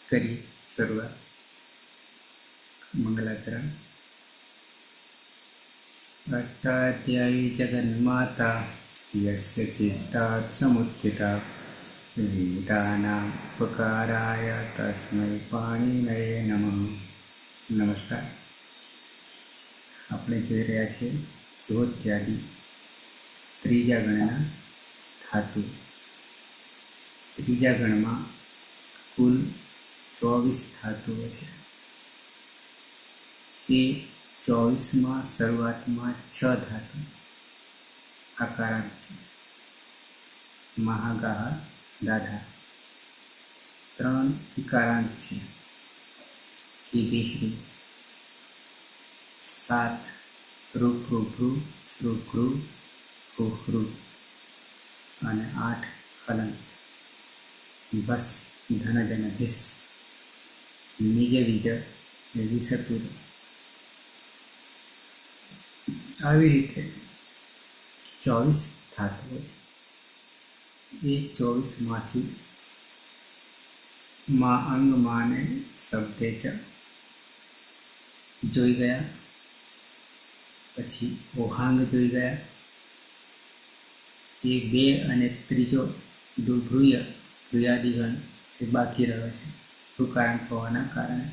करिए शुरुआत। मंगलाचरण। अष्टाध्यायी जगन्माता यस्य चित्ताक्षमुत्थिता वेदानामुपकाराय तस्मै पाणिनये नमः। नमस्कार। આપણે જોઈ રહ્યા છીએ જ્યોત્યાદિ ત્રીજા ગણના ધાતુ। ત્રીજા ગણમાં કુલ 24 ધાતુઓ છે। એ 24માં શરૂઆતમાં 6 ધાતુ આકારાંત છે। મહાગાહ દાધા। 3 ઇકારાંત છે। કિબિહ્રી। 7 રૂપૃભૃ શ્રુભૃ હુહૃ અને 8 હલંત। ભસ ધનજન ધિસ નિજ વિજ વિસતુર। આવી રીતે 24 ધાતુઓ છે। એ 24માંથી મા અંગ માને શબ્દે ચ જોઈ ગયા, પછી ઓહાંગ જોઈ ગયા। એ 2 અને ત્રીજો ડુભૃય ભૃયાદિગણ એ બાકી રહ્યો છે ઋકારાંત હોવાના કારણે।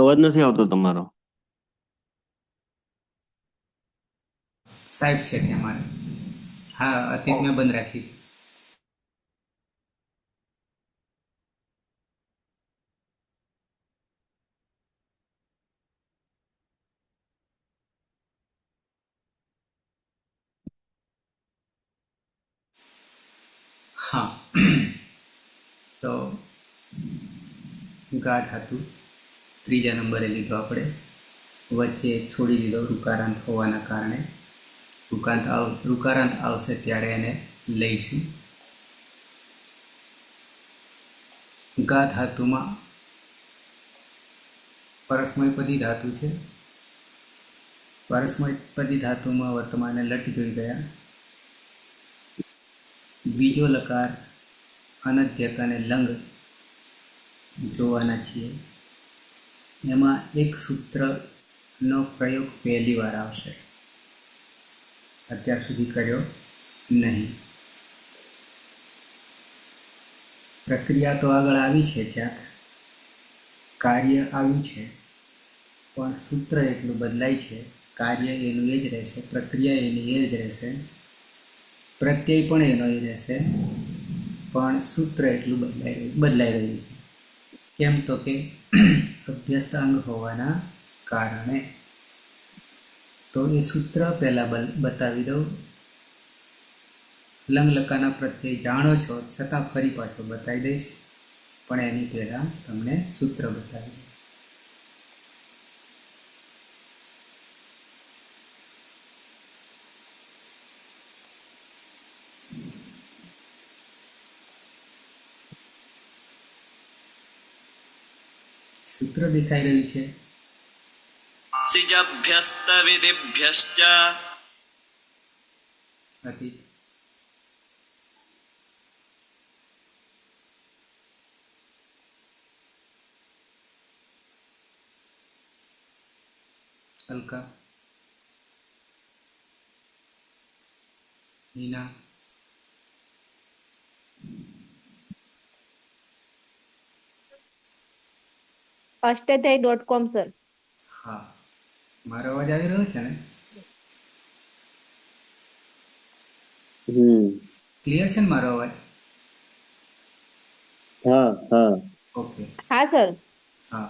અવાજ નથી આવતો તમારો સાહેબ છે ત્યાં મારે। હા, અત્યારે મેં બંધ રાખી છે। હા, તો ગા ધાતુ ત્રીજા નંબરે લીધો આપણે। વચ્ચે છોડી દીધો ઋકારાંત હોવાના કારણે। ઋકારાંત આવશે ત્યારે એને લઈશું। ગા ધાતુમાં પરસ્મયપદી ધાતુ છે। પરસ્મયપદી ધાતુમાં વર્તમાને લટ જોઈ ગયા। બીજો લકાર અનધ્યક અને લંગ જોવાના છીએ। એમાં એક સૂત્રનો પ્રયોગ પહેલી વાર આવશે, અત્યાર સુધી કર્યો નહીં। પ્રક્રિયા તો આગળ આવી છે, ક્યાંક કાર્ય આવ્યું છે, પણ સૂત્ર એટલું બદલાય છે। કાર્ય એનું એ જ રહેશે, પ્રક્રિયા એની એ જ રહેશે, પ્રત્યય પણ એનો એ રહેશે, પણ સૂત્ર એટલું બદલાઈ રહ્યું છે। કેમ તો કે અભ્યસ્ત અંગ હોવાના કારણે। તો એ સૂત્ર પહેલાં બતાવી દઉં। લંગ લકારના પ્રત્યય જાણો છો, છતાં ફરી પાછો બતાવી દઈશ, પણ એની પહેલાં તમને સૂત્ર બતાવી દઉં। સૂત્ર દેખાઈ રહ્યું છે। સિજભ્યસ્ત વિધિભ્યશ્ચ અતીત, હલકા, હિના અષ્ટાધ્યાય.com સર. હા, મારો અવાજ આવી રહ્યો છે ને? ક્લિયર છે ને મારો અવાજ? ઓકે, હા સર. હા,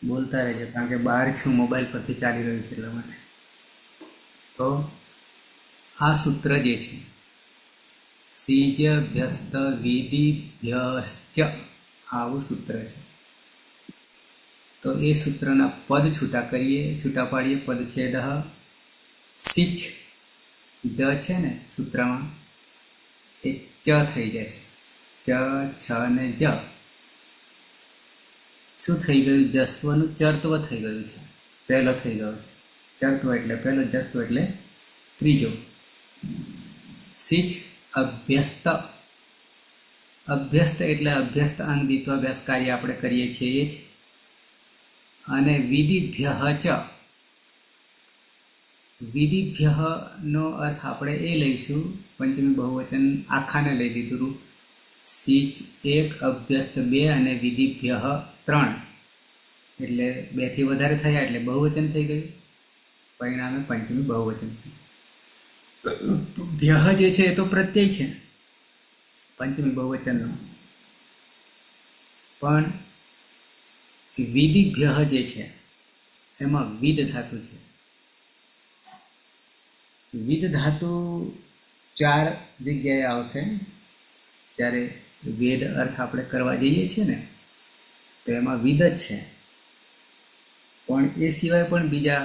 બોલતા રહેજો કારણ કે બહાર છું, મોબાઈલ પરથી ચાલી રહ્યું છે એટલા માટે. તો આ સૂત્ર જે છે સીજભ્યસ્ત વિધિભ્યશ્ચ, આવું સૂત્ર છે. તો એ સૂત્રના પદ છૂટા પાડીએ. પદછેદ સિચ જ છે ને સૂત્રમાં, એ ચ થઈ જશે. ચ, છ ને જ. શું થઈ ગયું? જસ્વનું ચર્ત્વ થઈ ગયું છે, પહેલો થઈ ગયો છે. ચર્ત્વ એટલે પહેલો, જસ્વ એટલે ત્રીજો. સિચ અભ્યસ્ત, અભ્યસ્ત એટલે અભ્યસ્ત અંગ દ્વિત્વાભ્યાસ કાર્ય આપણે કરીએ છીએ એ જ. અને વિધિભ્ય ચ, વિધિભ્ય નો અર્થ આપણે એ લઈશું, પંચમી બહુવચન આખાને લઈ લીધું. સિચ 1, અભ્યસ્ત 2 અને વિધિભ્ય 3, એટલે 2 થી વધારે થયા એટલે બહુવચન થઈ ગયું, પરિણામે પંચમી બહુવચન થયું. ભ્ય જે છે એ તો પ્રત્યય છે પંચમી બહુવચનનો, પણ વિધિભ્ય જે છે એમાં વિદ ધાતુ છે. વિદ ધાતુ 4 જગ્યાએ આવશે. જ્યારે વેદ અર્થ આપણે કરવા જઈએ છીએ ને, તો એમાં વિદ જ છે, પણ એ સિવાય પણ બીજા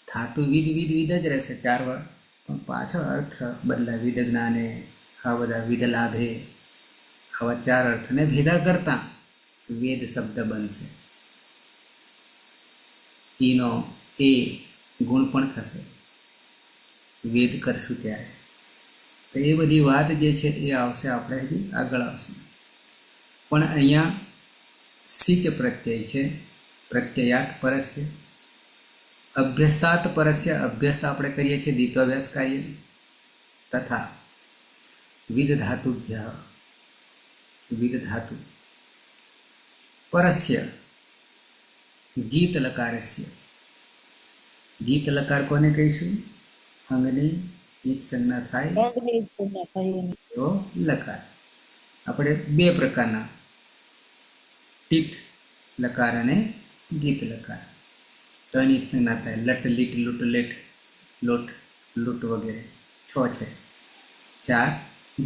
ધાતુ વિદ જ રહેશે 4 વાર, પણ પાછળ અર્થ બદલાય. વિદ જ્ઞાને, આ બધા વિદ લાભે, આવા 4 અર્થને ભેગા કરતા વેદ શબ્દ બનશે. ઈનો એ ગુણ પણ થશે વેદ કરશું ત્યારે. તો એ બધી વાત જે છે એ આવશે, આપણે હજી આગળ આવશે. પણ અહીંયા સિચ પ્રત્યય છે, પ્રત્યયાત પરસ્ય. અભ્યસ્તાત પરસ્ય, અભ્યસ્ત આપણે કરીએ છીએ દ્વિત્વાભ્યાસ કાર્ય. તથા વિદ ધાતુભ્ય, વિદ ધાતુ પરસ્ય ગીત લકારસ્ય. ગીત લકાર કોને કહીશું? અંગની ઈત સંજ્ઞા થાય એવો લકાર. આપણે 2 પ્રકારના, ટીત લકાર અને ગીત લકાર. ત્રણ ઈત સંજ્ઞા થાય, લટ, લીટ, લૂટ, લેટ, લોટ, લૂટ વગેરે 6 છે. 4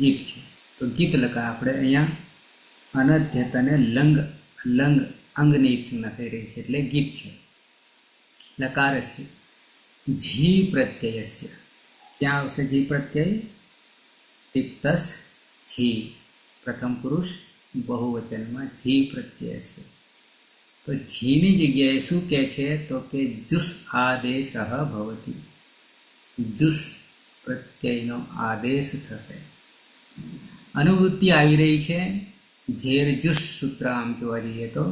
ગીત છે. તો ગીત લકાર આપણે અહીંયા અનધ્યત અને લંગ અંગની ઈત સંજ્ઞા થઈ રહી છે એટલે ગીત છે. લકારસ્ય જી પ્રત્યયસ્ય, ક્યાં આવશે જી પ્રત્યય? તિપ્તસ જી, પ્રથમ પુરુષ બહુવચનમાં જી પ્રત્યયસ્ય. તો જીની જગ્યાએ શું કહે છે? તો કે જુસ આદેશ ભવતી, જુસ પ્રત્યયનો આદેશ થશે. અનુવૃત્તિ આવી રહી છે ઝેર જુસ સૂત્ર. આમ જોવા જઈએ તો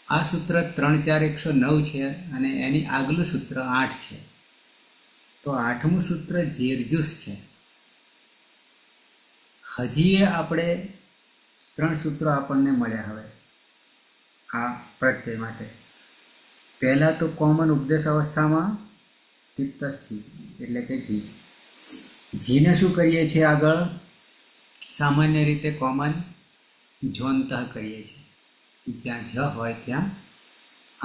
આ સૂત્ર 3, 4, 109 છે અને એની આગલું સૂત્ર 8 છે. તો 8મું સૂત્ર ઝેરજુસ છે. હજી આપણે 3 સૂત્રો આપણને મળ્યા હવે આ પ્રત્યય માટે. પહેલાં તો કોમન ઉપદેશ અવસ્થામાં તિપ્તસજી એટલે કે જી. જીને શું કરીએ છીએ આગળ? સામાન્ય રીતે કોમન જોનતઃ કરીએ છીએ, જ્યાં જ હોય ત્યાં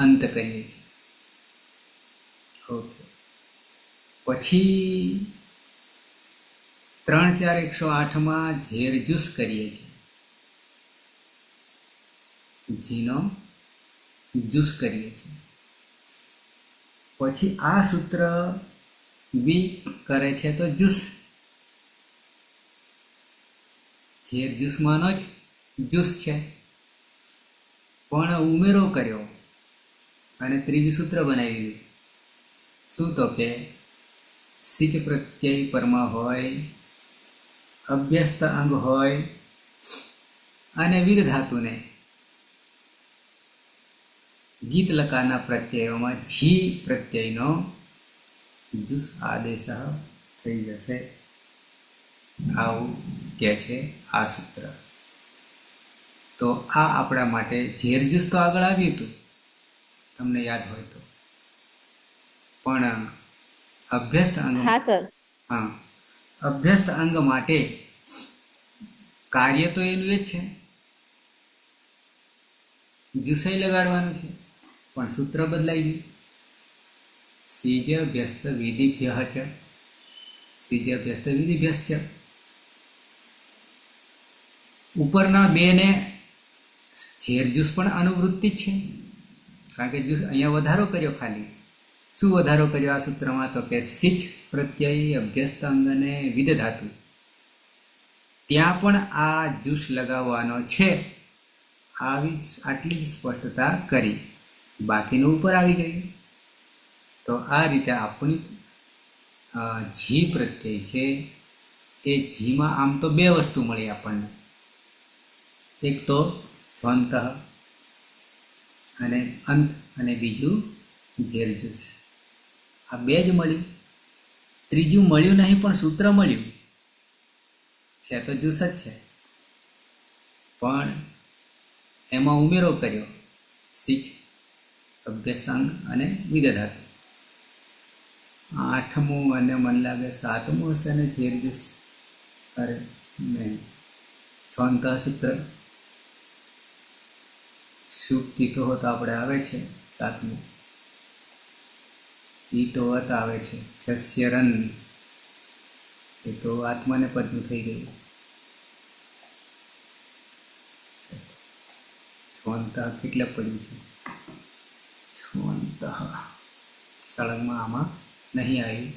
અંત કરીએ છીએ. ઓકે, પછી 3, 4, 108માં ઝેરજુસ કરીએ છીએ, જીનો જુસ કરીએ છીએ. પછી આ સૂત્ર બી કરે છે તો જુસ, ઝેરજુસમાંનો જ જુસ છે, પણ ઉમેરો કર્યો અને ત્રીજું સૂત્ર બનાવી દીધું. શું? તો કે સિચ પ્રત્યય પરમા હોય, અભ્યસ્ત અંગ હોય અને વિદ ધાતુને ગીત લકારના પ્રત્યયોમાં જી પ્રત્યયનો જુસ આદેશ થઈ જશે, આવું કહે છે આ સૂત્ર. તો આ આપણા માટે ઝેર જ્યુસ તો આગળ આવ્યું હતું, તમને યાદ હોય તો, પણ અભ્યસ્ત અંગ, હા સર. હા, અભ્યસ્ત અંગ માટે કાર્ય તો એનું એ જ છે, જ્યુસય લગાડવાનું છે, પણ સૂત્ર બદલાઈ ગયું. સીજ અભ્યસ્ત વિધિભ્ય ચ, સીજ અભ્યસ્ત વિધિભ્ય ચ. ઉપરના બે ને ઝેર જ્યુસ પણ અનુવૃત્તિ જ છે, કારણ કે જ્યુસ અહીંયા વધારો કર્યો. ખાલી શું વધારો કર્યો આ સૂત્રમાં? તો કે સિચ પ્રત્યય અભ્યસ્ત અંગને વિધ ધાતુ, ત્યાં પણ આ જ્યુસ લગાવવાનો છે, આટલી જ સ્પષ્ટતા કરી, બાકીનું ઉપર આવી ગયું. તો આ રીતે આપણી જી પ્રત્યય છે એ જીમાં આમ તો બે વસ્તુ મળી આપણને, એક તો જ્વંત અને અંત, અને બીજું ઝેર જ્યુસ. આ બે જ મળી, ત્રીજું મળ્યું નહીં, પણ સૂત્ર મળ્યું છે તો જ્યુસ જ છે, પણ એમાં ઉમેરો કર્યો સિચ અભ્યસ્તાંગ અને વિદધાતુ. આઠમું અને મને લાગે સાતમું હશે ને ઝેર જ્યુસ, અરે નહીં, છોંત સૂત્ર સુક્તિ તો હોત આપણે આવે છે સાતમું, ઈટો વત આવે છે, જસ્યરન એ તો આત્માને પદનું થઈ ગયું. છોંત કેટલે પડ્યું છે? છોંત સળંગમાં આમાં નહીં આવ્યું,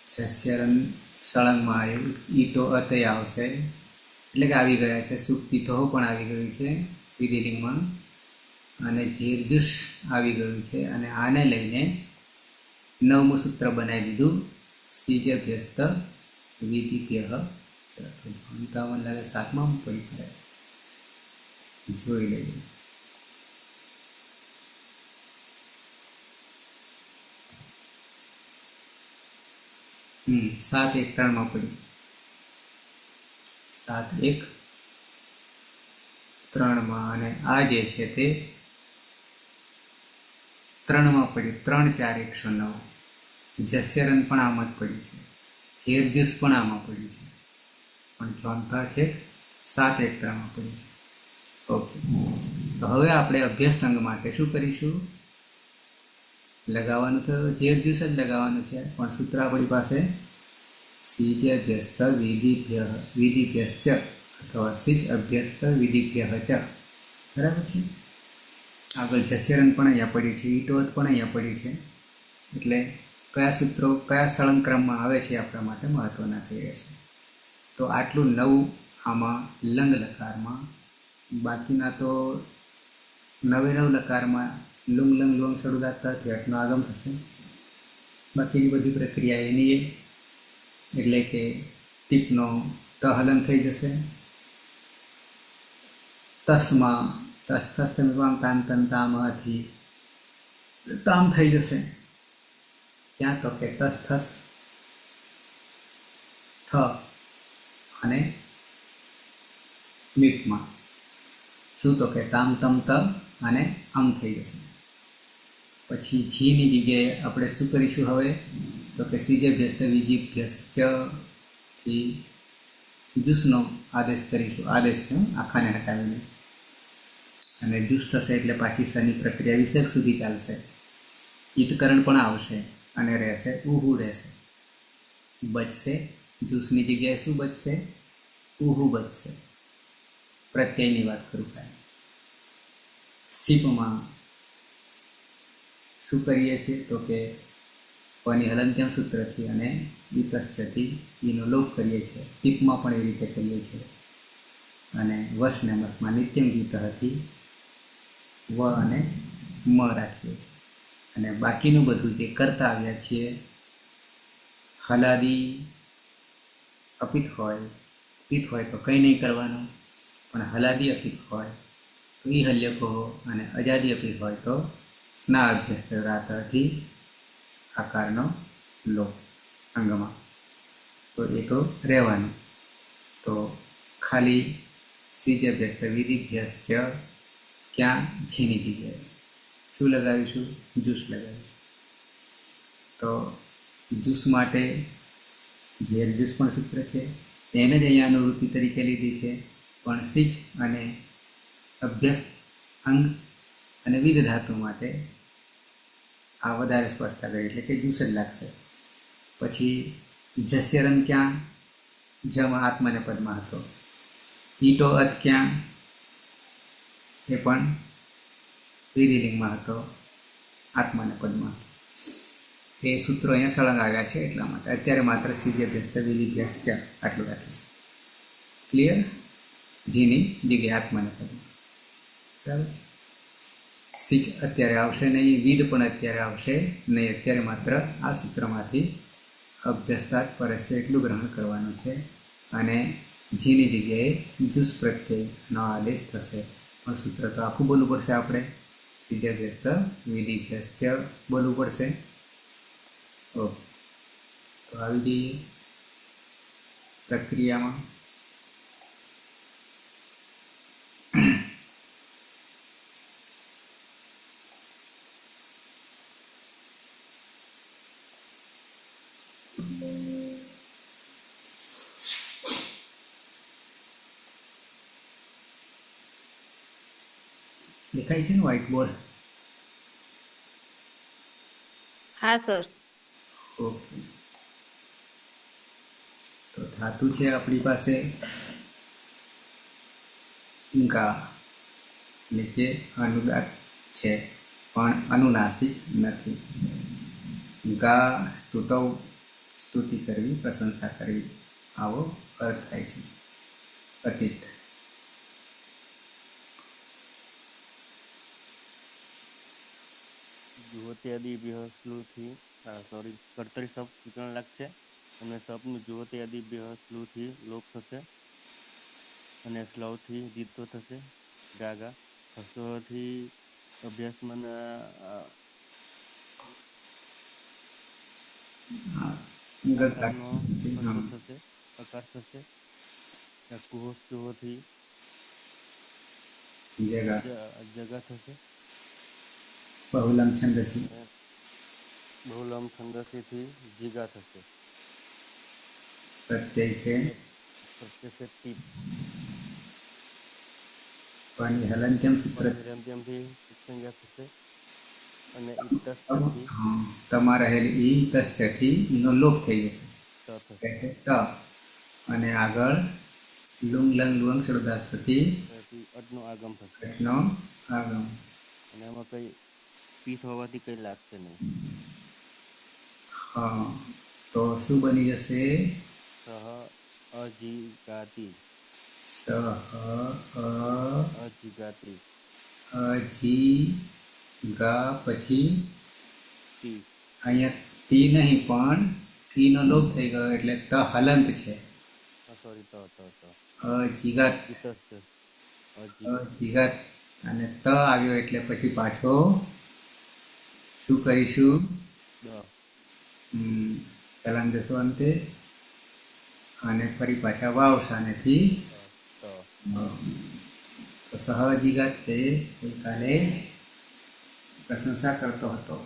જસ્યરન સળંગમાં આવ્યું, ઈટો અતય આવશે, એટલે કે આવી ગયા છે. સુક્તિ તો પણ આવી ગયું છે વિધિલિંગમાં, અને ઝેર જ્યુસ આવી ગયું છે, અને આને લઈને નવમું સૂત્ર બનાવી દીધું, સીજ અભ્યસ્ત વિધિભ્ય ચ. જોનતા મને લાગે સાતમામાં પડી ગયા છે, જોઈ લઈએ. સાત એક ત્રણમાં પડ્યું, સાત એક ત્રણમાં, અને આ જે છે તે ત્રણમાં પડ્યું, 3 4 109. જસ્યરન પણ આમાં જ પડ્યું છે, ઝેર જ્યુસ પણ આમાં પડ્યું છે, પણ ચોથા છે 7 1 3માં પડ્યું છે. ઓકે, તો હવે આપણે અભ્યાસ અંગ માટે શું કરીશું? લગાવવાનું તો ઝેર જ્યુસ જ લગાવવાનું છે, પણ સૂત્ર આપણી પાસે સીજ અભ્યસ્ત વિધિભ્યશ્ચ અથવા સિચ અભ્યસ્ત વિધિભ્ય ચ. બરાબર છે. આગળ જસ્યરન પણ અહીંયા પડ્યું છે, ઈટોત પણ અહીંયા પડ્યું છે, એટલે કયા સૂત્રો કયા સળંગક્રમમાં આવે છે આપણા માટે મહત્વના થઈ રહેશે. તો આટલું નવું આમાં લંગ લકારમાં, બાકીના તો 9 લકારમાં લુંગ લંગ લોંગ શરૂઆત થર્થનો આગમ થશે. બાકીની બધી પ્રક્રિયા એની એટલે કે ટીપનો ત હલન થઈ જશે. તસમાં તસ તમ તામ તન તામથી તામ થઈ જશે. ક્યાં? તો કે તસ થસ થ અને મીટમાં શું? તો કે તામ તમ ત અને આમ થઈ જશે. પછી જીની જગ્યાએ આપણે શું કરીશું હવે? તો કે સીજભ્યસ્ત વિધિભ્યશ્ચ થી જુસનો આદેશ કરીશું. આદેશ છે આખાને હટાવીને, અને જુસ થશે એટલે પાછી સની પ્રક્રિયા વિષય સુધી ચાલશે. ઈતકરણ પણ આવશે અને રહેશે ઉહુ રહેશે. બચશે જુસની જગ્યાએ શું બચશે? ઉહુ બચશે. પ્રત્યયની વાત કરું કાંઈ. સીપમાં શું કરીએ છીએ? તો કે પની હલંત્યમ સૂત્રથી અને ઈતશ્ચથી એનો લોપ કરીએ છીએ. ટીપમાં પણ એ રીતે કરીએ છીએ. અને વસને મસમાં નિત્યમ ગીતથી વ અને મ રાખીએ છીએ. અને બાકીનું બધું જે કરતા આવ્યા છીએ, હલાદી અપિત હોય, પિત હોય તો કંઈ નહીં કરવાનું, પણ હલાદી અપિત હોય તો ઈ હલ્ય કહો, અને અજાદી અપિત હોય તો સ્ના અભ્યસ્ત રાતથી આકારનો લોપ અંગમાં, તો એ તો રહેવાનું. તો ખાલી સિજ અભ્યસ્ત વિધિભ્યસ્ચ ક્યાં ઝીની જગ્યાએ શું લગાવીશું? જૂસ લગાવીશું. તો જૂસ માટે ઝેર જૂસ પણ સૂત્ર છે, એને જ અહીંયા અનુવૃત્તિ તરીકે લીધી છે. પણ સિચ અને અભ્યસ્ત અંગ અને વિધ ધાતુ માટે આ વધારે સ્પષ્ટતા કરી, એટલે કે જૂસ જ લાગશે. પછી જસ્ય રંગ ક્યાં? જમાં આત્માને પદમાં હતો. ઈટો અત ક્યાં? એ પણ વિધિલિંગમાં હતો, આત્માને પદમાં. એ સૂત્રો અહીંયા સળંગ આવ્યા છે એટલા માટે. અત્યારે માત્ર સીજે વ્યસ્ત વિધિભ્યાસ છે આટલું રાખીશું. ક્લિયર? જીની જગ્યાએ આત્માને પદમાં. બરાબર છે. સિચ અત્યારે આવશે નહીં, વિધ પણ અત્યારે આવશે નહીં. અત્યારે માત્ર આ સૂત્રમાંથી અભ્યસ્તાત પરસ્ય એટલું ગ્રહણ કરવાનું છે, અને જીની જગ્યાએ જુસ પ્રત્યયનો આદેશ થશે. પણ સૂત્ર તો આખું બોલવું પડશે આપણે. સીજે વ્યસ્ત વિધિભ્યસ્ચ બોલવું પડશે. ઓકે, તો આવી જઈએ પ્રક્રિયામાં. દેખાય છે ને વ્હાઇટ બોર્ડ? હા સર. ઓકે, તો ધાતુ છે આપણી પાસે ગા, નીચે અનુદાત છે પણ અનુનાસિક નથી. ગા સ્તુતૌ, સ્તુતિ કરવી, પ્રશંસા કરવી, આવો અર્થ થાય છે. અતીત. જુહોત્યાદિભ્ય સ્લુથી કર્તરી સપ વિકરણ લાગશે, અને સપનું જુહોત્યાદિભ્ય સ્લુથી લોપ થશે, અને સ્લવથી દીર્ઘ થશે. ગાગા હસ્વથી અભ્યાસમાં આકારનો હસ્વ થશે, અકાર થશે. કુહોશ ચુહોથી જગા જગા થશે. બહુલમ છંદસી, બહુલમ છંદસીથી જીગા થશે. પ્રત્યય છે પ્રત્યક્ષ ટીપ પાણી હલંત્યમ સૂત્ર. નિરંત્યમથી સંજ્ઞા થશે, અને ઇતસ્થી તમારા રહેલી ઈ તસ્થી એનો લોપ થઈ જશે, ત થશે. કહેશે ટ. અને આગળ લુંગ લંગ લુંગ શબ્દાર્થથી ત્યાંથી અડનો આગમ થશે, ઘટનો આગમ. અને એમાં કઈ પીઠ હોવાથી કઈ લાગશે નહીં. હા, તો શું બની જશે? સહ અજીગાતી, સહ અજીગાતી અજી ગા, પછી ટી. અહીંયા તી નહીં પણ ટીનો લોપ થઈ ગયો એટલે ત હલંત છે. સોરી, ત અજીગાત, ઇતસ્થ અજીગાત. અજીગાત. અને ત આવ્યો એટલે પછી પાછો શું કરીશું? દ ચલાન જશો અંતે, અને ફરી પાછા વાવ સાનેથી. ત તો સહજીગાત તે ગઈકાલે પ્રશંસા કરતો હતો.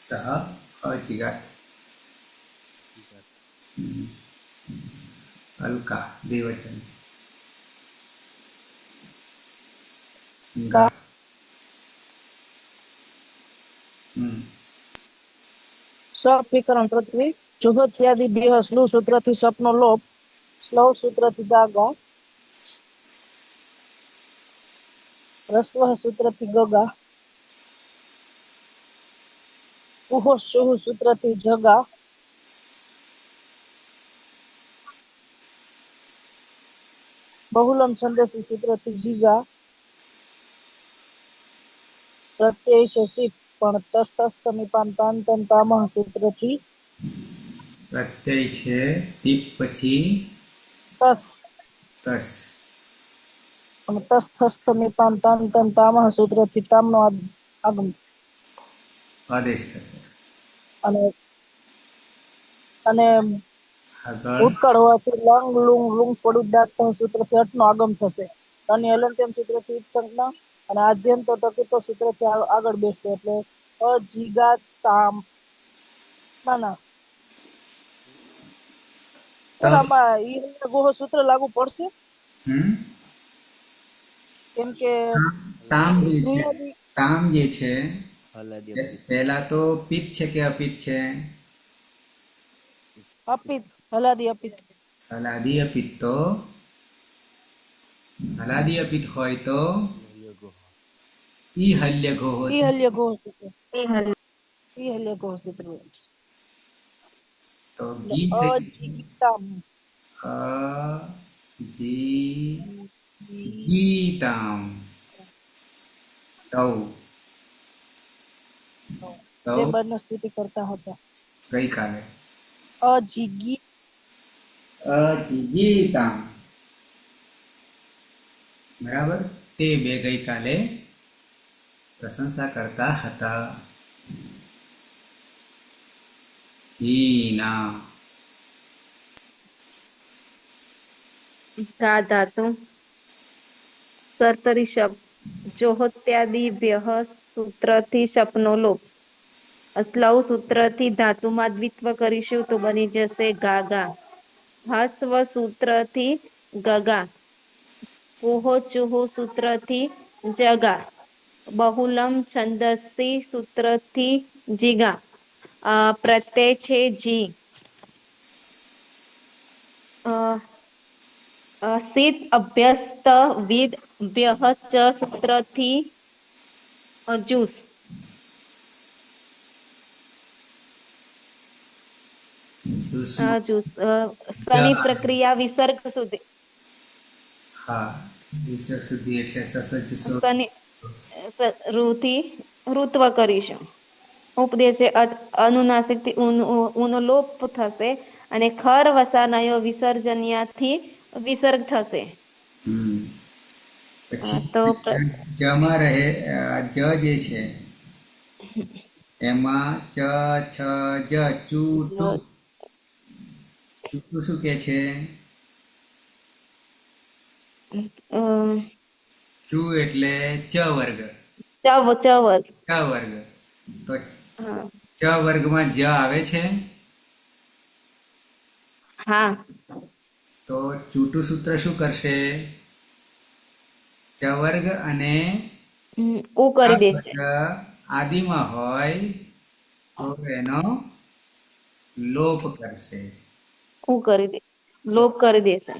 સહ અજીગાત. જીગાત. અલકા દ્વિવચન. ગા. સપ વિકરણ પૃથ્વી. જુહોત્યાદિભ્ય સ્લુ સૂત્રથી સપનો લોપ, સ્લવ સૂત્રથી ગાગા, રસ્વ સૂત્રથી ગગા, કુહોશ ચુહુ સૂત્રથી જગા, બહુલમ છંદસી સૂત્રથી જીગા, પ્રત્યય છે સિપ પણ તસ્તસ્તમિપાન તાંતન તામહ સૂત્રથી પ્રત્યય છે ટીપ પછી તસ, તસ. અને તસ્થસ્તમિપાન તાંતન તામહ સૂત્રથી તામનો આગમ થશે. આદેશ થશે. અને અને આગળ ભૂતકાળ હોવાથી લંગ લુંગ લુંગ છોડી દાંત સૂત્રથી અટનો આગમ થશે. અને હલંત્યમ સૂત્રથી સંજ્ઞા અને આદ્યંતો ટકીતો સૂત્રથી આગળ બેસશે એટલે અજીગાતામ. ના ના તમ આમાં ઈ ગોહ સૂત્ર લાગુ પડશે હમ કેમ કે તામ જે છે, ક્રિયાદી તામ જે છે હલાદી અપિત. પહેલા તો પિત્ત છે કે અપિત્ત છે? અપિત હલાદી અપિત હલાદી અપિત્ત તો હલાદી અપિત્ત હોય તો યોગો. ઈ હલ્ય ઘોહ ઈ હલ્ય ગોહ સૂત્ર એ હલ ઈ હલ્ય ગોહ સૂત્ર તો એટલે ગી થઈ અજીગીતામ અ જી ગીતામ તૌ તે તૌ બંને સ્થિતિ કરતા હતા. ગઈકાલે અજીગી અજીગીતામ બરાબર. તે બે ગઈકાલે પ્રશંસા કરતા હતા. હીના ઘા ધાતુ કર્તરી શબ્દ જોહોત્યાદિભ્ય સૂત્રથી શપનો લોપ. અસ્લવ સૂત્રથી ધાતુમાં દ્વિત્વ કરીશું તો બની જશે ગાગા. હસ્વ સૂત્રથી ગગા. કુહો ચુહુ સૂત્રથી જગા. બહુલમ છંદસી સૂત્રથી જીગા. પ્રત્યય છે જી. સિત અભ્યસ્ત વિદ ભ્યહ ચ સૂત્રથી જુસ. જોશું. જુસ સની પ્રક્રિયા વિસર્ગ સુધી. હા, વિષય સુધી એટલે સસજસો સની રૂથી ઋત્વ કરીશું. ઉપદેશે અનુનાસિક થી ઊનો લોપ થશે અને ખર વસાનયો વિસર્જન્યાથી વિસર્ગ થશે. હમ પછી તો જમાં રહે જ જે છે એમાં ચ છ જ ચૂટું ચૂટું શું કે છે? ચૂ એટલે ચ વર્ગ. ચવ ચવર ચ વર્ગ. તો હા ચ વર્ગમાં જ આવે છે હા તો ચૂટું સૂત્ર શું કરશે? ચ વર્ગ અને ઉ આ કરી દેશે વર્ગ આદિમાં હોય તો એનો લોપ કરશે. ઉ કરી દે તો લોપ કરી દેશે.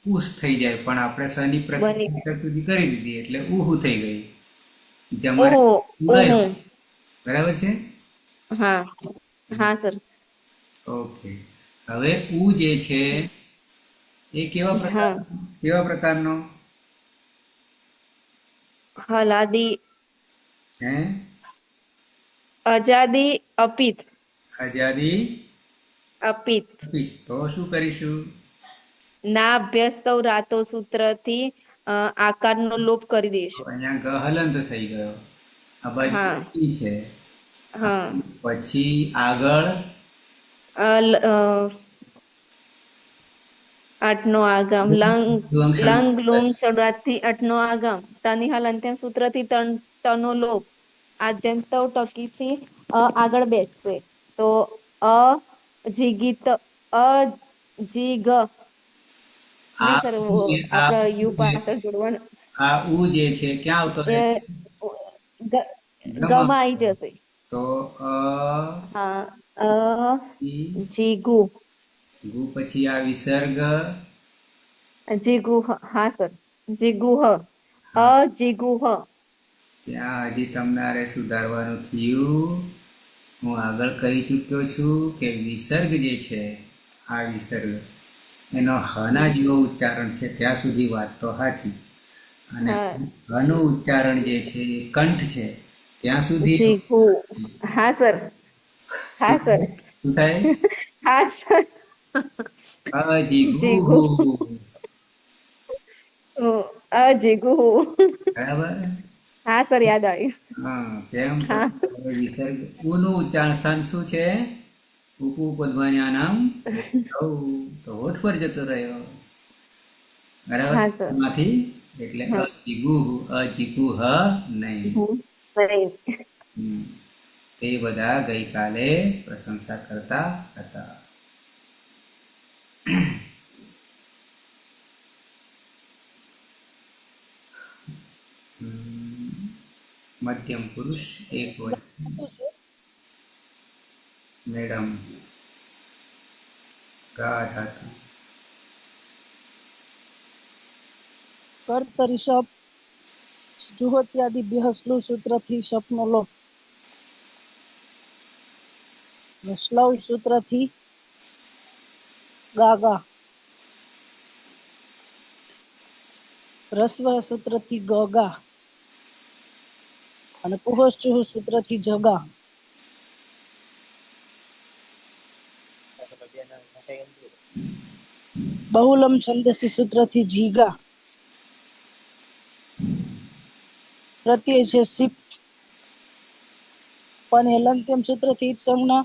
ઉસ થઈ જાય પણ આપણે સની બની પ્રક્રિયા સુધી કરી દીધી એટલે ઉહુ થઈ ગઈ. જમારે ઓહો ઓહો ઉડાયો. બરાબર છે? હા હા સર. ઓકે. હવે ઉ જે છે એ હા કેવા પ્રકારનો? હલાદી હે અજાદી અપિત આઝાદી અપિત તો શું કરીશું? ના અભ્યસ્ત રાતો સૂત્રથી આકારનો લોપ કરી તો દઈશું. અહીંયા ગહલંત થઈ ગયો. આ બાજુ હા ઈ છે. હા પછી આગળ આઠનો આગમ લંગ દ્વિઅંક્ષર લંગ લુંગ શરૂઆતથી આઠનો આગમ તની હાલ અંત્યમ સૂત્રથી તનો લોપ. આદ્યંત ટકીથી આગળ બેસશે તો અ જીગીત અ જી ગ આ નહીં સર આ આપડે ઉ યુ છે પાછળ જોડવાનું આ ઉ જે છે ક્યાં આવતો એ રહે? ગમાં આવી જશે. તો હા ઈ, જીગુ ગુ પછી આ વિસર્ગ જીગુહ હા સર જીગુહ હા જીગુહ ત્યાં હજી તમારે સુધારવાનું થયું. હું આગળ કહી ચૂક્યો છું કે વિસર્ગ જે છે આ વિસર્ગ એનો હના જેવો ઉચ્ચારણ છે ત્યાં સુધી વાત તો સાચી. અને હા હનું ઉચ્ચારણ જે છે એ કંઠ છે ત્યાં સુધી જીગુ હા સર હા શું સર શું થાય? હા સર જીગુ અજીગુ. જીગુ બરાબર. હા સર યાદ આવ્યું. હા તેમ હા. હવે વિસર્ગ ઉનું ઉચ્ચારણ સ્થાન શું છે? ઉપપદમાન્યાનામ ઔ. તો હોઠ પર જતો રહ્યો બરાબર હા સર. માંથી એટલે હા. અજીગુ હ નહીં. નહીં. હમ. તે બધા ગઈકાલે પ્રશંસા કરતા હતા. મધ્યમ પુરુષ એક વચન શું છે? મેડમ ગા ધાતુ કર્તરી શપ જુહોત્યાદિ બેહસલું સૂત્રથી શપનો લોપ. શ્લવ સૂત્રથી ગાગા. રસ્વ સૂત્રથી ગગા. અને પુહોશ્ચુહ સૂત્રથી જગા. બહુલમ છંદસી સૂત્રથી જીગા. પ્રત્યય છે સિપ. પણ હલંત્યમ સૂત્રથી ઈત સંજ્ઞા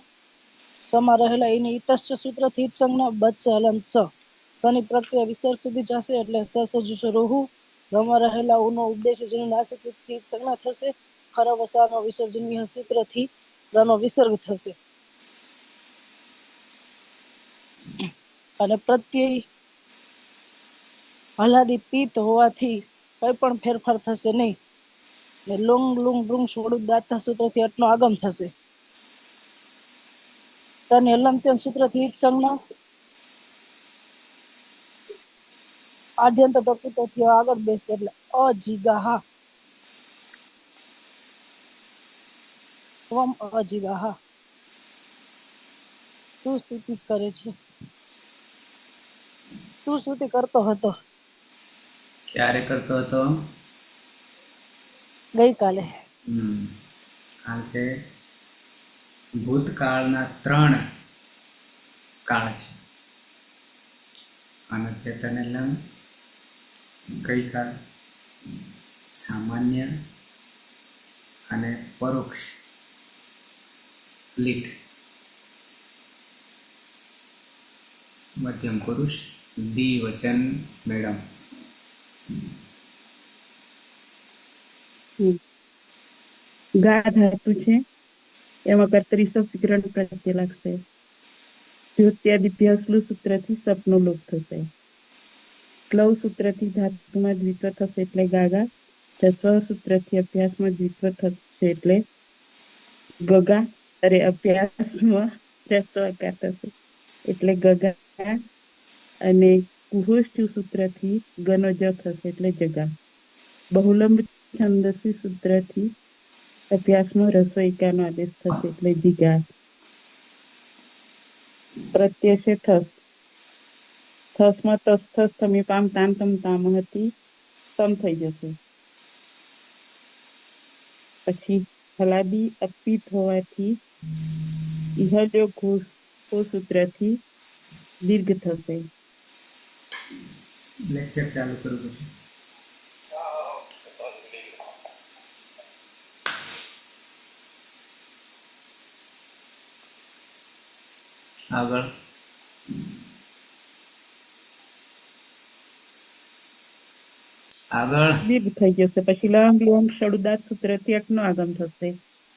સમા રહેલા એની ઈતશ્ચ સૂત્રથી ઈત સંજ્ઞા બત્સ હલંત સ. સની પ્રક્રિયા વિસર્ગ સુધી જશે એટલે સ સજુષ રોહુ. રમા રહેલા ઉનો ઉપદેશ જેની નાસિકથી ઈત સંજ્ઞા થશે. ખરા વસાનો વિસર્જનીય સૂત્રથી રનો વિસર્ગ થશે. અને પ્રત્યય હલાદી પિત્ત હોવાથી કઈ પણ ફેરફાર થશે નહીં. ને લુંગ લુંગ ડ્રુંગ છોડું દાતા સૂત્રથી અટનો આગમ થશે. તને હલંત્યમ સૂત્રથી ઈત સંજ્ઞા આદ્યંત ટોકીટોથી આગળ બેસશે એટલે અજીગા હા. ત્વમ અજીગા હા. તું સ્તુતિ કરે છે. તું સ્તુતિ કરતો હતો ક્યારે કરતો હતો? ગઈકાલે. કારણ કે ભૂતકાળના 3 કાળ છે. અનદ્યતન લંગ, ગઈકાળ, સામાન્ય અને પરોક્ષ લિટ. મધ્યમ પુરુષ દ્વિવચન મેડમ. ગા ધાતુ છે એમાં કર્તરી શબ્દ વિગ્રહ પ્રત્યય લાગશે. દ્યોત્યાદિભ્યસલું સૂત્રથી સપનો લોપ થશે. સ્લવ સૂત્રથી ધાતુમાં દ્વિત્વ થશે એટલે ગાગા. જસ્વ સૂત્રથી અભ્યાસમાં દ્વિત્વ થશે એટલે ગગા. અરે અભ્યાસમાં રસ્વકાર થશે એટલે ગગા. અને કુહોષ્ટુ સૂત્રથી ગનો જ થશે એટલે જગા. બહુલંબ છંદસી સૂત્રથી અભ્યાસમાં રસોઈકાનો આદેશ થશે એટલે જીગા. પ્રત્યય છે થસ. થસમાં તસ થસ થમી પામ તામ તમ તામ હતી તમ થઈ જશે. પછી હલાદી અપિત હોવાથી ઇહલ્યો ઘોષ સૂત્રથી દીર્ઘ થશે. લેક્ચર ચાલુ કરું પછી. આગળ આગળ દીર્ઘ થઈ જશે. પછી લંગ લોંગ શરૂદાત સૂત્રથી અટનો આગમ થશે.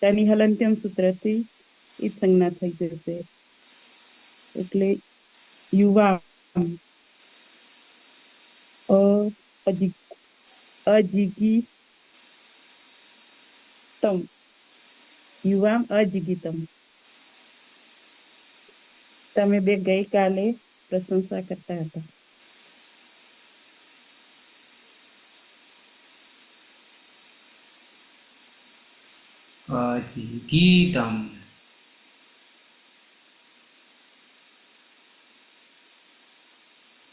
તેની હલંત્યમ સૂત્રથી ઈત સંજ્ઞા થઈ જશે એટલે યુવા અજીગીતમ. યુવામ અજીગીતમ. તમે બે ગઈકાલે પ્રશંસા કરતા હતા. અજીગીતમ.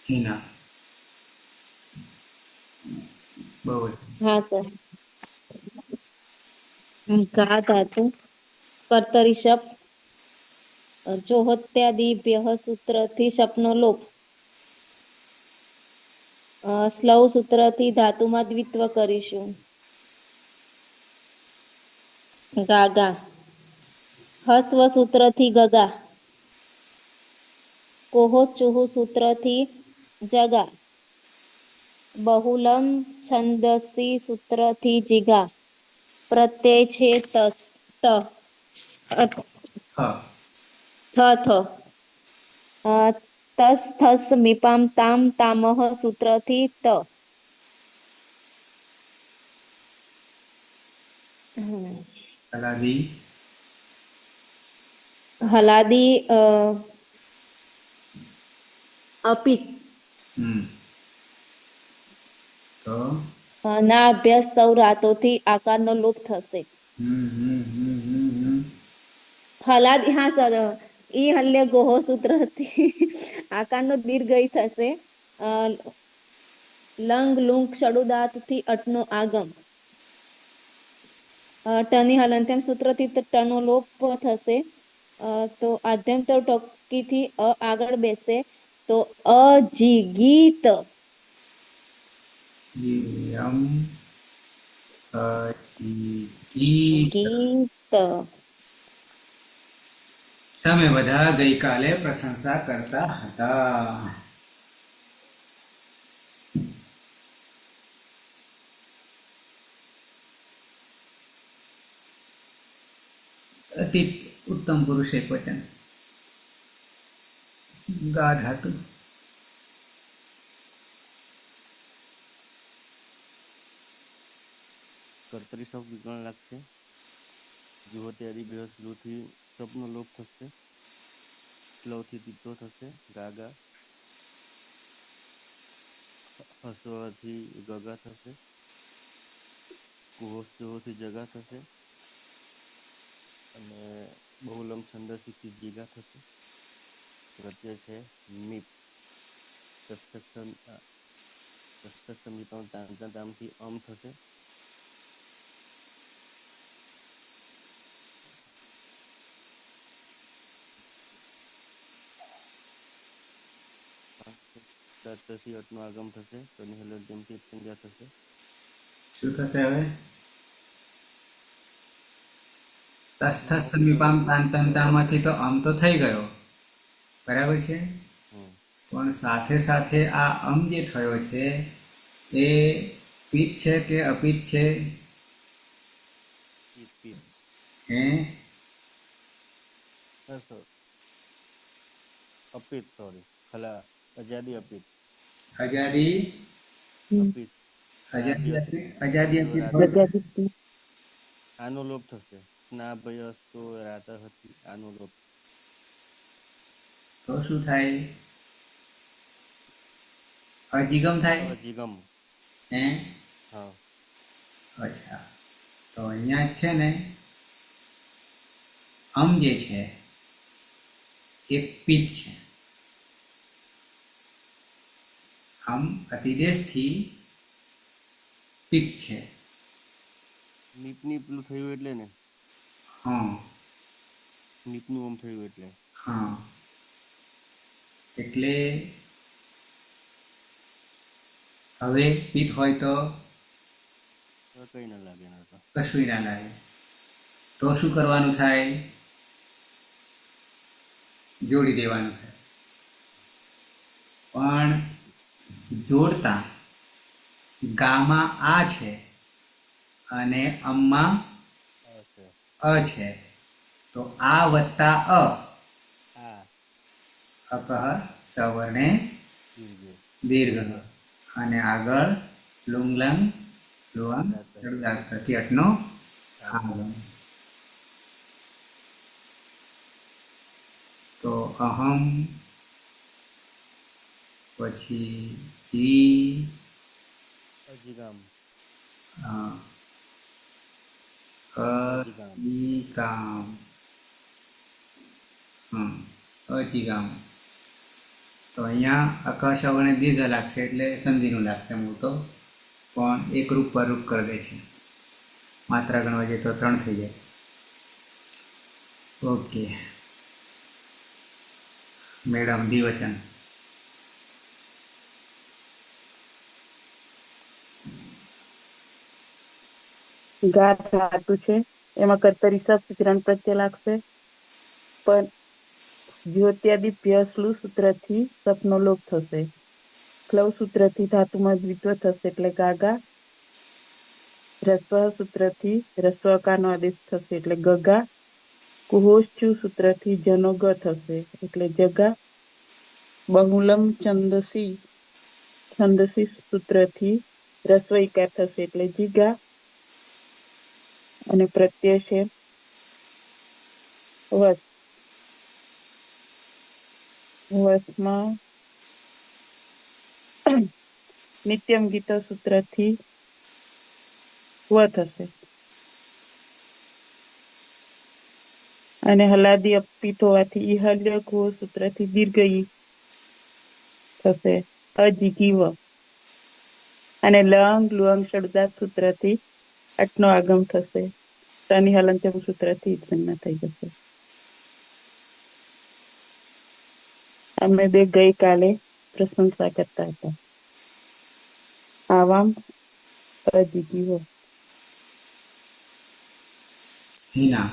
હિના બહુ હા સર. ગા ધાતુ કર્તરી શપ જોહોત્યાદિભ્યઃ સૂત્રથી શપનો લોપ. સ્લવ સૂત્રથી ધાતુમાં દ્વિત્વ કરીશું. ગાગા. હસ્વ સૂત્રથી ગગા. કોહો ચુહુ સૂત્રથી જગા. બહુલમ છંદસી સૂત્રથી જીગા. પ્રત્યય છે તસ ત હ થ થ. અ, તસ થસ મીપામ તામ તામહ સૂત્રથી ત. હલાદી હલાદી અપિત. હમ તો ના અભ્યાસ સૌ રાતોથી આકારનો લોપ થશે. હમ. હલાદી હા સર. ઈ હલ્ય ગોહો સૂત્રથી આકારનો દીર્ઘ ઈ થશે. અ, લંગ લુંગ ષડુદાતથી અટનો આગમ. ટની હલંત્યમ સૂત્રથી ટનો લોપ થશે. તો આદ્યંત ટકીથી આગળ બેસે તો અજીગીત. યમ ગીત. ગીત. તમે બધા ગઈકાલે પ્રશંસા કરતા હતા. અતિત ઉત્તમ પુરુષ એક વચન. ગા ધાતુ. કર્તરી શબ્દ વિકરણ લાગશે. જુઓ ત્યારે બૃહસ્પતિથી શબ્દનો લોપ થશે. સ્લોથી તીતો થશે. ગાગા. હસવાથી ગગા થશે. કુહોથી જગા થશે. અને બહુલમ છંદસીથી જીગા થશે. પ્રત્યય છે મીપ. તામથી અમ થશે. થી અટનો આગમ થશે. તો નિહલજ્યમથી સંજ્ઞા થશે. શું થશે હવે? તસ્થસ્થ મીપામ તાંતંતામાંથી તો આમ તો થઈ ગયો, બરાબર છે. હમ પણ સાથે સાથે આ અમ જે થયો છે એ પિત્ત છે કે અપિત્ત છે? પીત પીત. હે અપિત સોરી ખલા આઝાદી અપિત. આઝાદી અપિત. આઝાદી રાધ્ય અપિત્ત આઝાદી જો અપિત્ત હોય તો પ્રજાપતિ આનો લોપ થશે. સ્ના ભયસ્તો રાત હતી આનો લોપ. શું થાય? અધિગમ થાય. અજીગમ. હે હા. અચ્છા, તો અહીંયા જ છે ને અમ જે છે એક પિત્ત છે. આમ અતિદેશથી પિત્ત છે. નીપની પેલું થયું એટલે ને. હા નીપનું ઓમ થયું એટલે. હા એટલે હવે પિત્ત હોય તો કઈ ના લાગે ના તો. કશું ના લાગે. તો શું કરવાનું થાય? જોડી દેવાનું થાય. પણ જોડતા ગામાં આ છે અને અમમાં છે અ છે, તો આ વત્તા આ અપહ સવર્ણે દીર્ઘ દીર્ઘ અને આગળ લુંગલંગ લુઆંગ થતી અટનો આગમ. તો અહમ પછી જી અજીગામ. અજીગામ. અજીગામ. અજીગામ. તો અહીંયા આકાશ અવર્ણે દીર્ઘ લાગશે એટલે સંધિનું લાગશે મૂળ તો, પણ એકરૂપ પરરૂપ કરી દે છે. માત્રા ગણવા જઈએ તો 3 થઈ જાય. ઓકે મેડમ, દ્વિવચન. ગા ધાતુ છે એમાં કર્તરી શબ્દ વિગ્રહણ પ્રત્યય લાગશે. પણ જ્યોત્યાદિભ્ય સ્લુ સૂત્રથી સપનો લોપ થશે. ક્લવ સૂત્રથી ધાતુમાં દ્વિત્વ થશે એટલે ગાગા. રસ્વ સૂત્રથી રસ્વકાનો આદેશ થશે એટલે ગગા. કુહોશ્ચુ સૂત્રથી જનો ગ થશે એટલે જગા. બહુલમ છંદસી સૂત્રથી રસ્વ ઈકાર થશે એટલે જીગા. અને પ્રત્યય છે વસ. વસમાં નિત્યમ ગીત સૂત્રથી વ થશે. અને હલાદી અપિત હોવાથી ઈહલ્ય કુહ સૂત્રથી દીર્ઘ ઈ થશે અજીગીવ. અને લંગ લુઅંગ ષડુદાત સૂત્રથી અટનો આગમ થશે. તની હલંત્યમ સૂત્રથી સંજ્ઞા થઈ જશે. અમે બે ગઈકાલે પ્રશંસા કરતા હતા. આવામ અજીગીવ. હિના.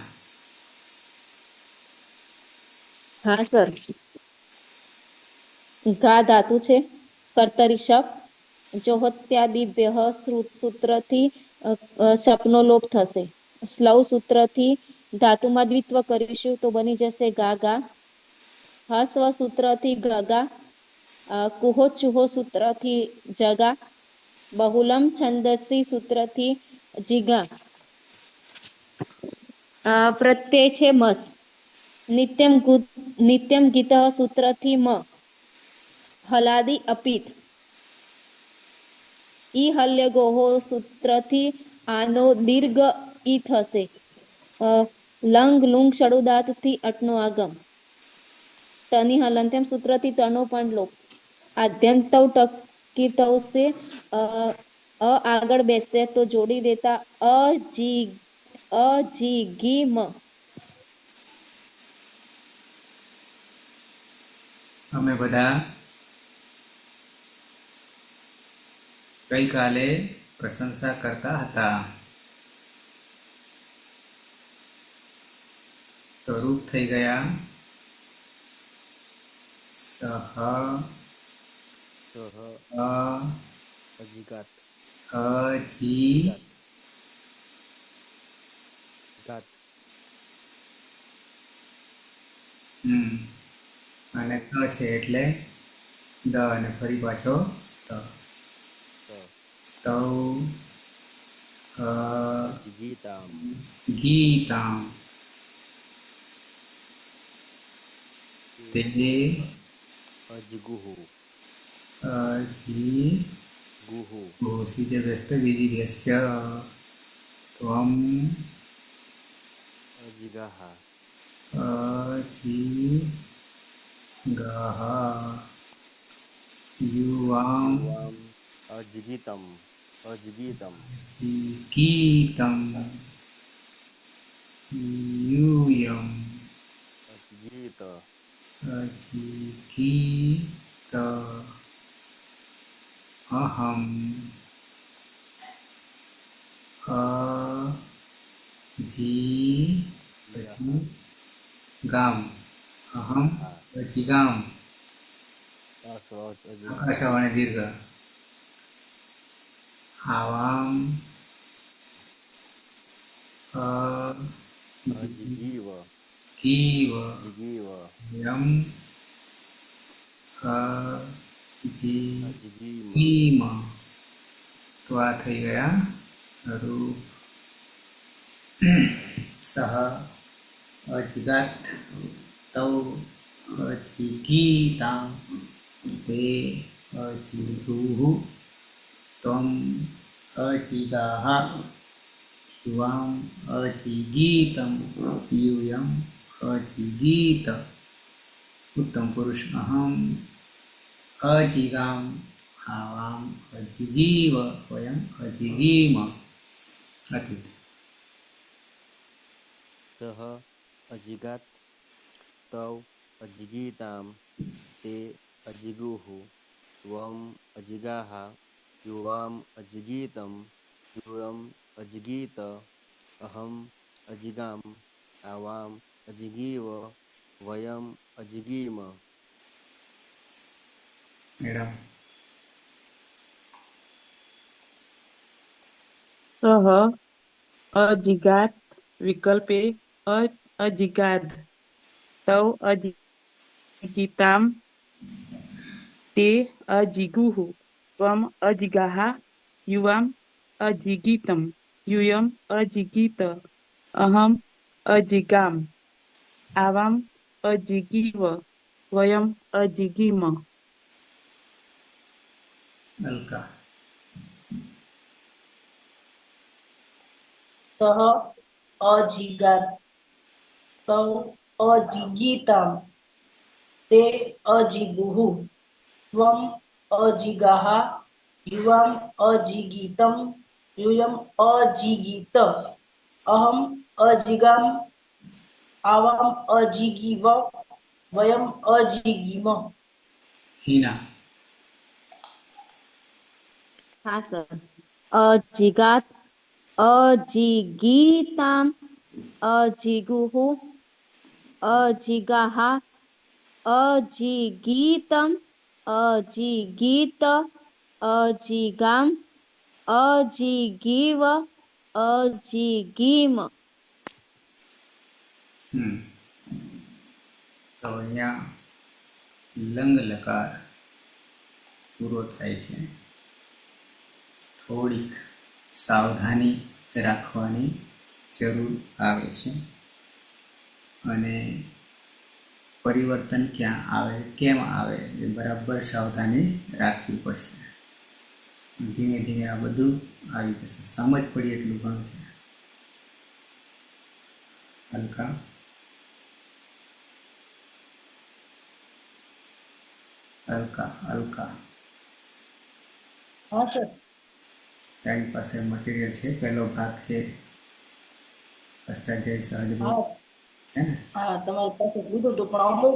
હા સર. ઘા ધાતુ છે. કર્તરી શપ. જોહત્યાદિભ્ય સૂત્રથી શપનો લોપ થશે. સ્લવ સૂત્રથી ધાતુમાં દ્વિત્વ કરીશું તો બની જશે ગાગા. હસ્વ સૂત્રથી ગગા. કુહો ચુહો સૂત્રથી જગા. બહુલમ છંદસી સૂત્રથી જીગા. પ્રત્યય છે મસ. નિત્યમ ગીત સૂત્રથી મ. હલાદી અપિત. ઈ હલ્ય ગોહો સૂત્રથી આનો દીર્ઘ ઈ થશે. Lung Lung ષડુદાતથી અટનો આગમ. ટની હલંત્યમ સૂત્રથી ટનો પણ લોપ. આદ્યંતવ ટકીતવ સે આગળ બેસે તો જોડી દેતા અજીગીમ. અમે બધા ગઈકાલે પ્રશંસા કરતા હતા. તો રૂપ થઈ ગયા સહ સહ અ અજીગાત અજી ગાત. અને ત છે એટલે દ અને ફરી પાછો ત. ત તૌ અજીગીતામ ગીતામ તે અજગુહુ અજી ગુહુ ઘોષિતે વ્યસ્ત વિધિભ્યશ્ચ ત્વમ અજગાહ અજીગહ યુવામ યુવામ અજગીતમ અજગીતમ ગીતમ યુયમ અજગીત અજીગીત અહમ અજી યહ ગામ અહમ હા અજીગામ અસ્વચ આકાશવાણી દીર્ઘ આવામ અજગીવ અજીગીવ અજગીવ યમ અજગીમ અજીગીમ. તો આ થઈ ગયા રૂપ. સહ અજગાત તૌ અજીગીતામ તે અજીગુહુ ત્વમ અજીગાહ યુવામ અજીગીતમ યુયમ અજીગીત. ઉત્તમ પુરુષ અહમ અજીગામ આવામ અજીગીવ વયમ અજીગીમ. અતિથિ સહ અજગાત તૌ અજગીતામ તે અજગુહુ ત્વમ અજગાહ યુવામ અજગીતમ યુયમ અજગીત અહમ અજિગામ, આવામ, અજિગીવ, વયમ, અજિગીમ. મેડમ સહ અજિગાત વિકલ્પ એ અજિગાદ તવ અજિગિતામ તે અજિગુઃ ત્વમ અજિગાહ યુવામ અજિગિતમ यूयम अजिगीत अहम अजिगाम आवाम अजिगीव वयम अजिगीम અલકા સહ અજીગાત તવ અજીગીતામ તે અજીગુઃ ત્વમ અજીગાહ યુવામ અજીગીતમ यूयम अजीगीत अहम अजिगाम आवाम अजीगीव वयम अजीगीम. હિના હા સર. અજિગાત, અજિગીતામ, અજિગુહુ, અજિગાહ, અજિગીતમ, અજિગીત, અજિગામ, અજિગીવ, અજિગીમ. તો અહીંયા લંગ લકાર પૂરો થાય છે. થોડીક સાવધાની રાખવાની જરૂર આવે છે અને પરિવર્તન ક્યાં આવે કેમ આવે એ બરાબર સાવધાની રાખવી પડશે. ધીમે ધીમે આ બધું આવી જશે. સમજ પડી એટલું ઘણું છે. હલકા હલકા હલકા हाँ सर. તારી પાસે મટીરિયલ છે પહેલો ભાગ કે અષ્ટાધ્યાય સહજબોધ हाँ છે ને? हाँ તમારી પાસે લીધું હતું પણ અમુક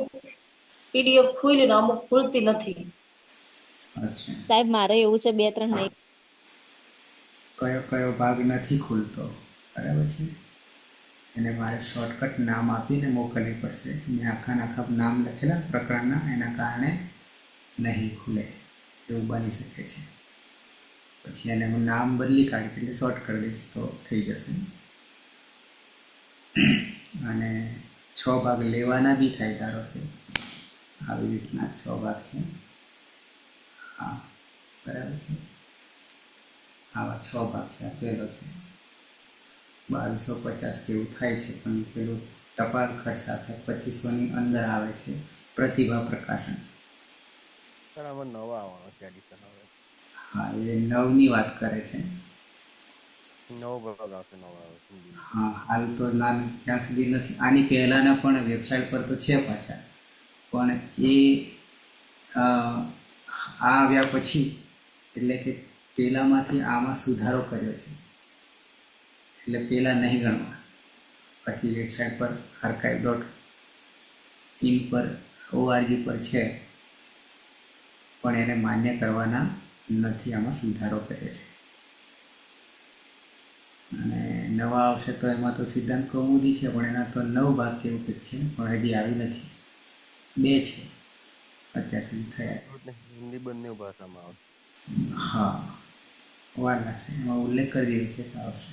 પીડીએફ ખુલી ને અમુક ખુલતી નથી. અચ્છા, સાહેબ મારે એવું છે 2-3 નહીં. કયો કયો ભાગ નથી ખુલતો બરાબર છે? એને મારે શોર્ટકટ નામ આપીને મોકલવી પડશે. મેં આખા નામ લખેલા પ્રકરણના, એના કારણે નહીં ખુલે એવું બની શકે છે. પછી એને હું નામ બદલી કાઢીશ એટલે શોર્ટ કરી દઈશ તો થઈ જશે. અને 6 ભાગ લેવાના બી થાય. ધારો કે આવી રીતના 6 ભાગ છે. હા બરાબર છે. આવા 6 ભાગ છે. આ પહેલો છે 2250 કેવું થાય છે, પણ પેલું ટપાલ ખર્ચ સાથે 2500ની અંદર આવે છે. પ્રતિભા પ્રકાશન, સર આમાં નવા આવવાનો છે એડિશન હવે. હા એ 9ની વાત કરે છે. નવો ભાગ આવશે, નવો આવે સમજી ગયો. હા હાલ તો ના ત્યાં સુધી નથી. આની પહેલાંના પણ વેબસાઇટ પર તો છે પાછા, પણ એ આ આવ્યા પછી એટલે કે પેલામાંથી આમાં સુધારો કર્યો છે એટલે પેલા નહીં ગણવા. બાકી વેબસાઇટ પર archive.in પર org પર છે, પણ એને માન્ય કરવાના નથી. આમાં સુધારો કર્યો છે. અને નવા આવશે તો એમાં તો સિદ્ધાંત કૌમુદી છે, પણ એના તો 9 ભાગ કેવું કંઈક છે, પણ હજી આવી નથી. 2 છે અત્યાર સુધી થયા. એટલે હિન્દી બંને ભાષામાં આવશે. હા વાર લાગશે. એમાં ઉલ્લેખ કરી દીધો છે કે આવશે,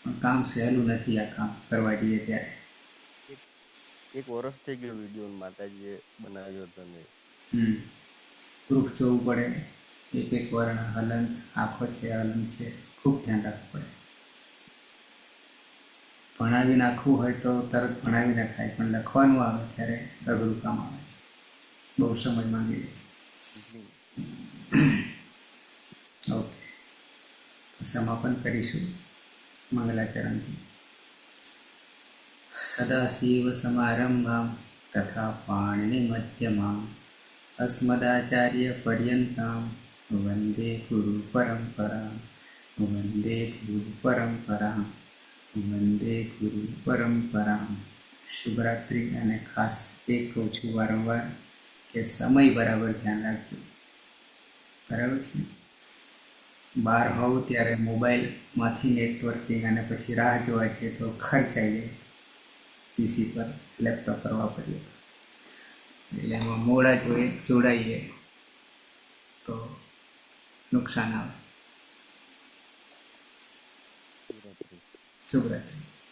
પણ કામ સહેલું નથી. આ કામ કરવા જઈએ ત્યારે એક વર્ષ થઈ ગયું વિડીયો માતાજીએ બનાવ્યો હતો ને. પ્રૂફ જોવું પડે. એક એક વર્ણ હલંત આખો છે હલંત છે, ખૂબ ધ્યાન રાખવું પડે. ભણાવી નાખવું હોય તો તરત ભણાવી નખાય, પણ લખવાનું આવે ત્યારે અઘરું કામ આવે છે. બહુ સમય માંગી લે છે. ઓકે, તો સમાપન કરીશું મંગલાચરણથી. સદાશિવ સમારંભામ તથા પાણિનિ મધ્યમામ અસ્મદાચાર્ય પર્યંતામ વંદે ગુરુ પરંપરામ વંદે ગુરુ પરંપરામ વંદે ગુરુ પરંપરામ. શુભરાત્રિ. અને ખાસ એ કહું છું વારંવાર કે સમય બરાબર ધ્યાન રાખજો. બરાબર છે? બહાર હોવ ત્યારે મોબાઈલમાંથી નેટવર્કિંગ અને પછી રાહ જોવા જઈએ તો ખર્ચાઈ જાય પીસી પર લેપટોપ પર વાપરીએ તો. એટલે એમાં મોડા જોડાઈએ તો નુકસાન આવે. શુભરાત્રી. શુભરાત્રી.